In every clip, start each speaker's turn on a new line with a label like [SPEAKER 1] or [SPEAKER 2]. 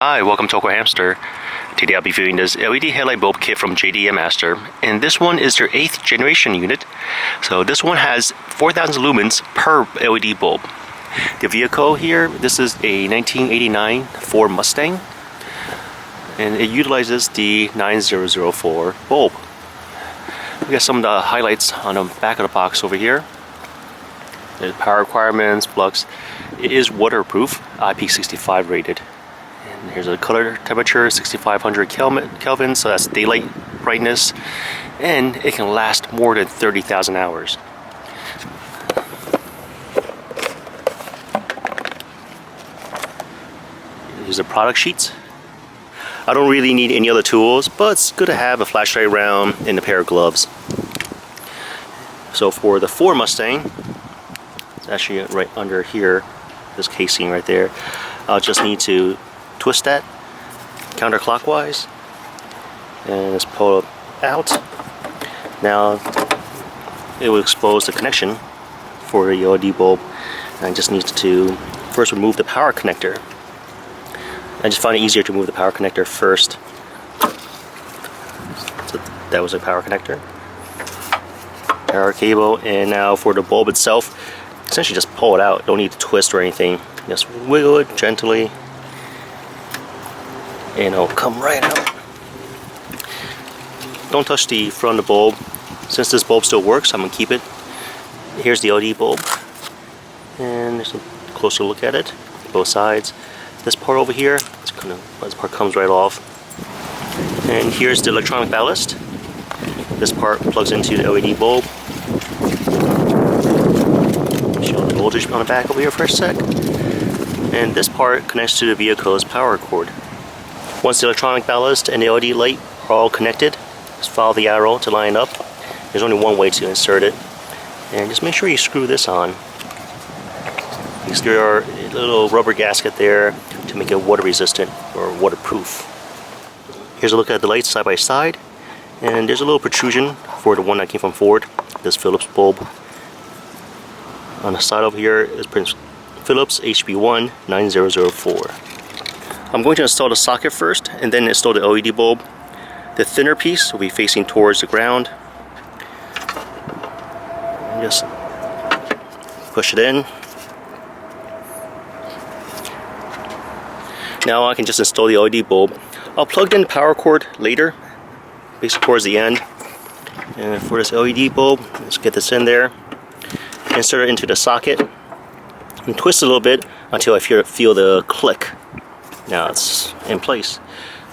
[SPEAKER 1] Hi, welcome to AwkwardHamster. Today I'll be viewing this LED headlight bulb kit from JDM ASTAR, and this one is their 8th generation unit. So this one has 4,000 lumens per LED bulb. The vehicle here, this is a 1989 Ford Mustang, and it utilizes the 9004 bulb. We got some of the highlights on the back of the box over here. There's power requirements, flux. It is waterproof, IP65 rated. And here's a color temperature, 6500 Kelvin, so that's daylight brightness, and it can last more than 30,000 hours. Here's the product sheets. I don't really need any other tools, but it's good to have a flashlight around and a pair of gloves. So for the Ford Mustang, it's actually right under here, this casing right there. I'll just need to twist that counterclockwise and just pull it out. Now it will expose the connection for the LED bulb, and I just need to first remove the power connector. I just find it easier to remove the power connector first. So that was a power connector, power cable, and now for the bulb itself, essentially just pull it out. Don't need to twist or anything, just wiggle it gently and it'll come right out. Don't touch the front of the bulb. Since this bulb still works, I'm gonna keep it. Here's the LED bulb, and there's a closer look at it, both sides. This part over here, this part comes right off. And here's the electronic ballast. This part plugs into the LED bulb. Show the voltage on the back over here for a sec. And this part connects to the vehicle's power cord. Once the electronic ballast and the LED light are all connected, just follow the arrow to line up. There's only one way to insert it. And just make sure you screw this on. There's a little rubber gasket there to make it water resistant or waterproof. Here's a look at the lights side by side. And there's a little protrusion for the one that came from Ford, this Philips bulb. On the side over here is Philips HB1 9004. I'm going to install the socket first and then install the LED bulb. The thinner piece will be facing towards the ground. Just push it in. Now I can just install the LED bulb. I'll plug in the power cord later, basically towards the end. And for this LED bulb, let's get this in there. Insert it into the socket and twist it a little bit until I feel the click. Now it's in place.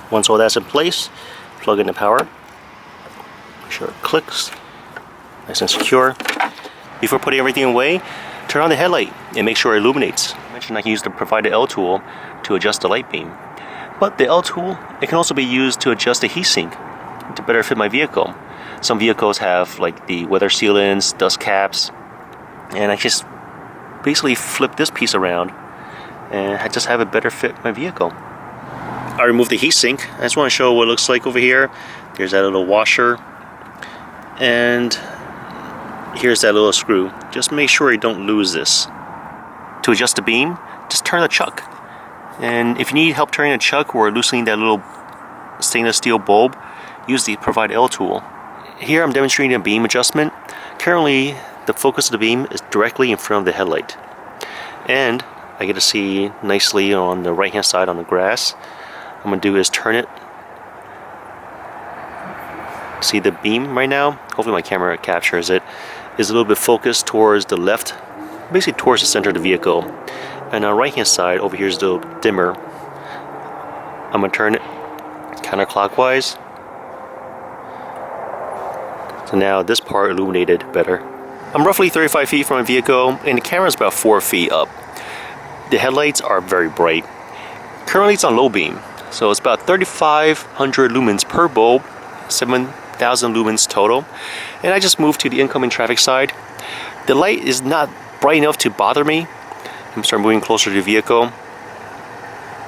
[SPEAKER 1] Once all that's in place, plug in the power. Make sure it clicks, nice and secure. Before putting everything away, turn on the headlight and make sure it illuminates. I mentioned I can use the provided L tool to adjust the light beam. But the L tool, it can also be used to adjust the heatsink to better fit my vehicle. Some vehicles have like the weather sealants, dust caps, and I just basically flip this piece around and I just have it better fit my vehicle. I removed the heatsink. I just want to show what it looks like over here. There's that little washer, and here's that little screw. Just make sure you don't lose this. To adjust the beam, just turn the chuck. And if you need help turning the chuck or loosening that little stainless steel bulb, use the Provide L tool. Here I'm demonstrating a beam adjustment. Currently, the focus of the beam is directly in front of the headlight. And I get to see nicely on the right hand side on the grass. What I'm going to do is turn it. See the beam right now? Hopefully my camera captures it. Is a little bit focused towards the left, basically towards the center of the vehicle. And on the right hand side over here is the dimmer. I'm going to turn it counterclockwise. So now this part illuminated better. I'm roughly 35 feet from my vehicle and the camera is about 4 feet up. The headlights are very bright. Currently it's on low beam, so it's about 3,500 lumens per bulb, 7,000 lumens total. And I just moved to the incoming traffic side. The light is not bright enough to bother me. I'm starting moving closer to the vehicle.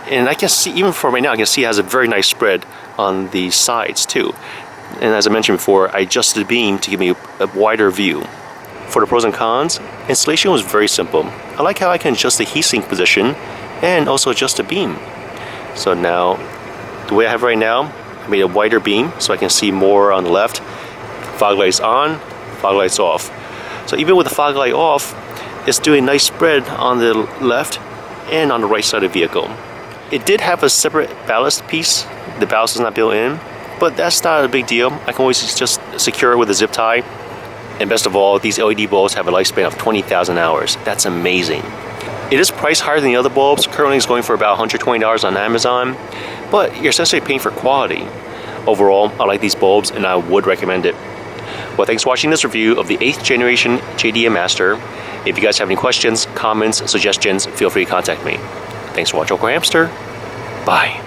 [SPEAKER 1] And I can see, even from right now, I can see it has a very nice spread on the sides too. And as I mentioned before, I adjusted the beam to give me a wider view. For the pros and cons, installation was very simple. I like how I can adjust the heatsink position and also adjust the beam. So now, the way I have it right now, I made a wider beam so I can see more on the left. Fog lights on, fog lights off. So even with the fog light off, it's doing a nice spread on the left and on the right side of the vehicle. It did have a separate ballast piece. The ballast is not built in, but that's not a big deal. I can always just secure it with a zip tie. And best of all, these LED bulbs have a lifespan of 20,000 hours. That's amazing. It is priced higher than the other bulbs. Currently it's going for about $120 on Amazon, but you're essentially paying for quality. Overall, I like these bulbs and I would recommend it. Well, thanks for watching this review of the 8th generation JDM ASTAR. If you guys have any questions, comments, suggestions, feel free to contact me. Thanks for watching AwkwardHamster. Bye.